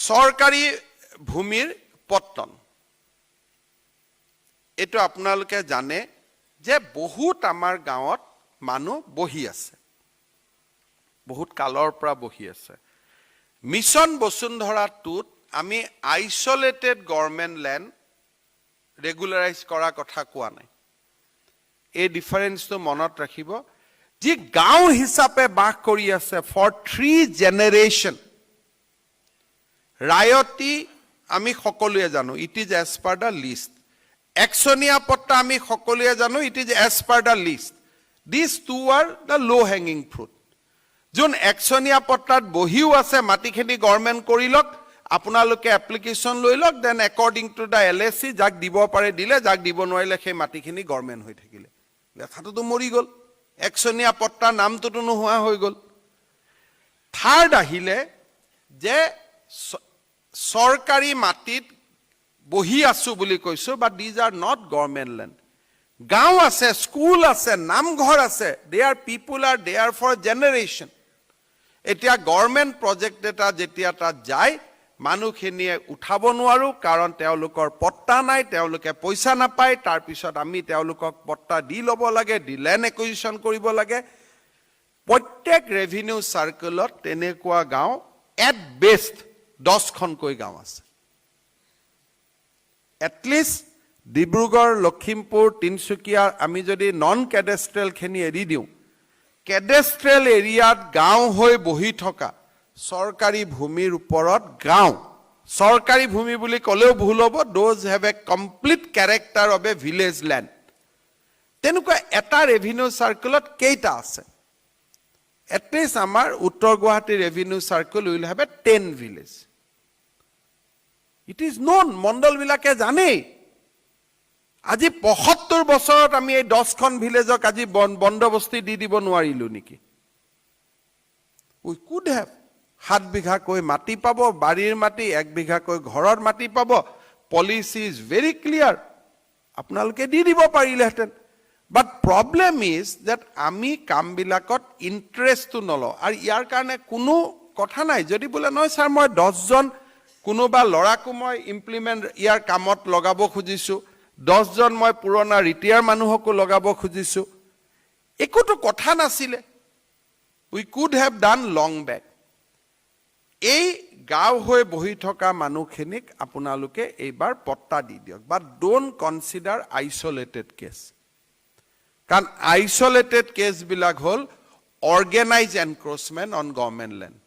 সৰকাৰি ভূমিৰ পত্তন এটো আপোনালোকে জানে যে বহুত আমাৰ গাঁৱত মানুহ বহি আছে বহুত কালৰ পৰা বহি আছে মিছন বসুন্ধৰা টুত আমি আইসোলেটেড গভৰ্নমেন্ট ল্যান্ড ৰেগুলাৰাইজ কৰা কথা কোৱা নাই এই ডিফাৰেন্সটো মনত ৰাখিব যি গাঁও হিচাপে বাস কৰি আছে ফৰ 3 জেনাৰেশন ৰায়তি আমি সকলোৱে জানো it is as per the list একশনিয়া পট্টা আমি সকলোৱে জানো it is as per the list this two are the low hanging fruit যোন একশনিয়া পট্টাত বহিও আছে মাটিখিনি গভৰ্নমেন্ট কৰি লক আপোনালোকে এপ্লিকেশন লৈ লক দেন অ্যাকৰ্ডিং টু দা এলএসি যাক দিব পাৰে দিলে যাক দিব নোৱাৰিলে সেই মাটিখিনি গভৰ্নমেন্ট হৈ থাকিলে লেখাটো মৰি গল একশনিয়া পট্টা নামটো নোহোৱা হৈ গল থাৰ্ড আহিলে যে সরকারি মাটিত বহি আছো বুলি কৈছো but these are not government land গাঁও আছে স্কুল আছে নামঘৰ আছে they are people are there for generation এতিয়া গভৰ্নমেন্ট প্ৰজেক্ট এটা যেতিয়া তাত যায় মানুহখিনিয়ে উঠাব নোৱাৰো কাৰণ তেওঁলোকৰ পট্টা নাই তেওঁলোকে পইচা নাপায় তাৰ পিছত আমি তেওঁলোকক পট্টা দি ল'ব লাগে দি ল্যান্ড একুইজিশন কৰিব লাগে প্ৰত্যেক ৰেভিনিউ সাৰ্কেলত তেনেকুৱা গাঁও এট বেষ্ট 10 খনকৈ গাঁও আছে এটলিষ্ট ডিব্ৰুগড় লখিমপুৰ তিনসুকিয়া আমি যদি নন ক্যাডেষ্ট্ৰেল খিনি এৰি দিও ক্যাডেষ্ট্ৰেল এৰিয়াত গাঁও হৈ বহি থকা সৰকাৰি ভূমিৰ ওপৰত গাঁও সরকারি ভূমি বুলি কলেও ভুল হ'ব those have a complete character of a village land তেনেকুৱা এটা ৰেভিনিউ সাৰ্কেলত কেইটা আছে এটলিষ্ট আমাৰ উত্তৰ Guwahati revenue circle will have a 10 village it is known মণ্ডল বিলাকে জানে আজি ৭৫ বছৰত আমি এই 10খন ভিলেজক আজি বন্দবস্তি দি দিব নোৱাৰিলো নেকি উই কুড হ্যাভ 7 বিঘাকৈ মাটি পাব বাৰীৰ মাটি 1 বিঘাকৈ ঘৰৰ মাটি পাব পলিসি ইজ ভেৰি ক্লিয়াৰ আপোনালোকে দি দিব পাৰিলেহেঁতেন বাট প্ৰবলেম ইজ দ্যাট আমি কামবিলাকত ইন্টাৰেষ্টটো নলওঁ আৰু ইয়াৰ কাৰণে কোনো কথা নাই যদি বোলে নহয় স্যাৰ মই 10 জন কোনোবা লৰাকো মই ইমপ্লিমেন্ট ইয়াৰ কামত লগাব খুজিছো 10 জন মই পুৰণা ৰিটায়াৰ মানুহকো লগাব খুজিছো একোটো কথা নাছিলে we could have done long back এই গাঁও হৈ বহি থকা মানুহখিনিক আপোনালোকে এইবাৰ পট্টা দি দিয়ক বাট ডোন্ট কনসিডাৰ আইসোলেটেড কেস কাৰণ আইসোলেটেড কেস বিলাক হল অৰ্গেনাইজ এনক্ৰোচমেন্ট অন গভৰ্নমেন্ট ল্যান্ড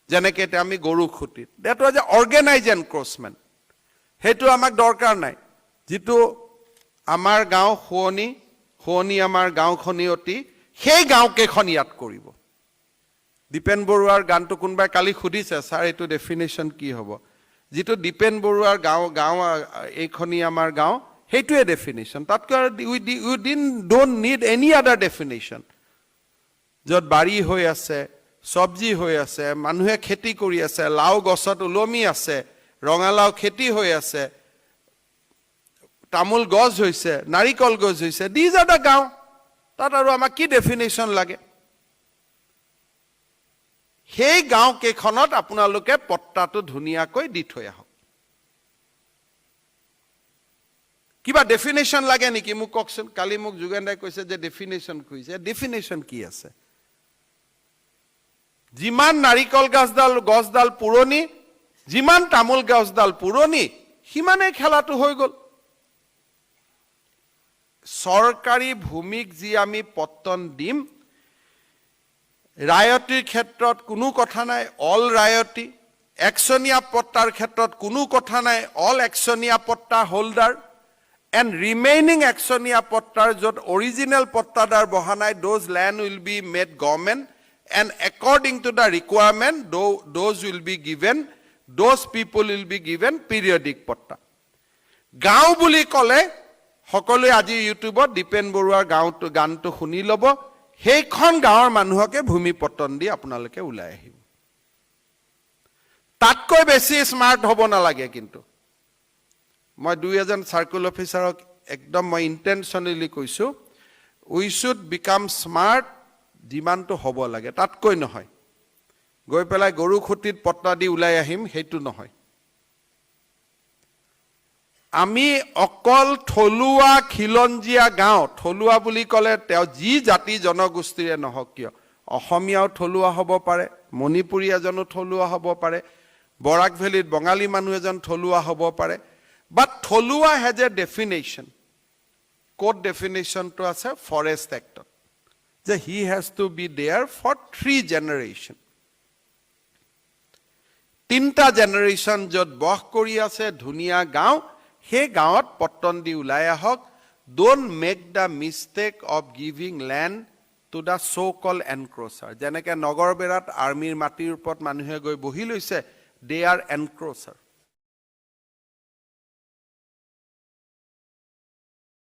যেনেকে এটা আমি গৰু খুটিত দ্যাট ওয়াজ এ অৰ্গেনাইজ এনক্ৰোচমেন্ট হেতু আমাক দৰকাৰ নাই যেটো আমাৰ গাঁও খোৱনি আমাৰ গাঁওখনি অতি সেই গাঁওকেখন ইয়াত কৰিব দীপেন বৰুৱাৰ গানটো কোনবাই কালি খুদিছে স্যাৰ এটো ডেফিনেশন কি হ'ব যেটো দীপেন বৰুৱাৰ গাঁও এইখনি আমাৰ গাঁও হেতুৱে ডেফিনেশন তাতকৈ we don't need any other definition যত বাৰী হৈ আছে সবজি হৈ আছে মানুহে খেতি কৰি আছে লাও গছত উলমি আছে ৰঙালাও খেতি হৈ আছে তামোল গছ হৈছে নাৰিকল গছ হৈছে দিজ আৰ দা গাঁও তাত আৰু আমাক কি ডেফিনেশন লাগে সেই গাঁও কেখনত আপোনালোকে পট্টাটো ধুনিয়াকৈ দি থৈ আহক কিবা ডেফিনেশন লাগে নেকি মোক ককচোন কালি মোক যুগেন্দ্ৰাই কৈছে যে ডেফিনেশন কৈছে ডেফিনেশন কি আছে যিমান নাৰিকল গছডাল পুৰণি যিমান তামোল গছডাল পুৰণি সিমানে খেলাটো হৈ গল সৰকাৰি ভূমিক যি আমি পট্টন দিম ৰায়তিৰ ক্ষেত্ৰত কোনো কথা নাই অল ৰায়তি একশনিয়া পট্টাৰ ক্ষেত্ৰত কোনো কথা নাই অল একশনিয়া পট্টা হোল্ডাৰ এণ্ড ৰিমেইনিং একশনিয়া পট্টাৰ যত অৰিজিনেল পট্টাদাৰ বহা নাই those land will be made government and according to the requirement those will be given those people will be given periodic patta গাঁও বুলি কলে সকলোৱে আজি ইউটিউবত দীপেন বৰুৱাৰ গানটো শুনি লব সেইখন গাঁৱৰ মানুহকে ভূমি পট্টন দি আপোনালোকে ওলাই আহিব তাতকৈ বেছি স্মাৰ্ট হ'ব নালাগে কিন্তু মই দুই এজন সাৰ্কেল অফিচাৰক একদম মই ইন্টেনশনালি কৈছো উই শুড বিকাম স্মাৰ্ট যিমানটো হ'ব লাগে তাতকৈ নহয় গৈ পেলাই গৰু খুঁটিত পট্টা দি ওলাই আহিম সেইটো নহয় আমি অকল থলুৱা খিলঞ্জীয়া গাঁও থলুৱা বুলি ক'লে তেওঁ যি জাতি জনগোষ্ঠীৰে নহওক কিয় অসমীয়াও থলুৱা হ'ব পাৰে মণিপুৰী এজনো থলুৱা হ'ব পাৰে বৰাক ভেলীত বঙালী মানুহ এজন থলুৱা হ'ব পাৰে বাট থলুৱা হেজ এ ডেফিনেশ্যন ক'ত ডেফিনেশ্যনটো আছে ফৰেষ্ট এক্টত যে he has to be there for 3 generation 3টা জেনেৰেশ্যন য'ত বস কৰি আছে ধুনীয়া গাঁও সেই গাঁৱত পট্টন দি ওলাই আহক don't make the mistake of giving land to the so called encroacher যেনেকৈ নগৰবেৰাত আৰ্মিৰ মাটিৰ ওপৰত মানুহে গৈ বহি লৈছে দে আৰ এনক্ৰোচাৰ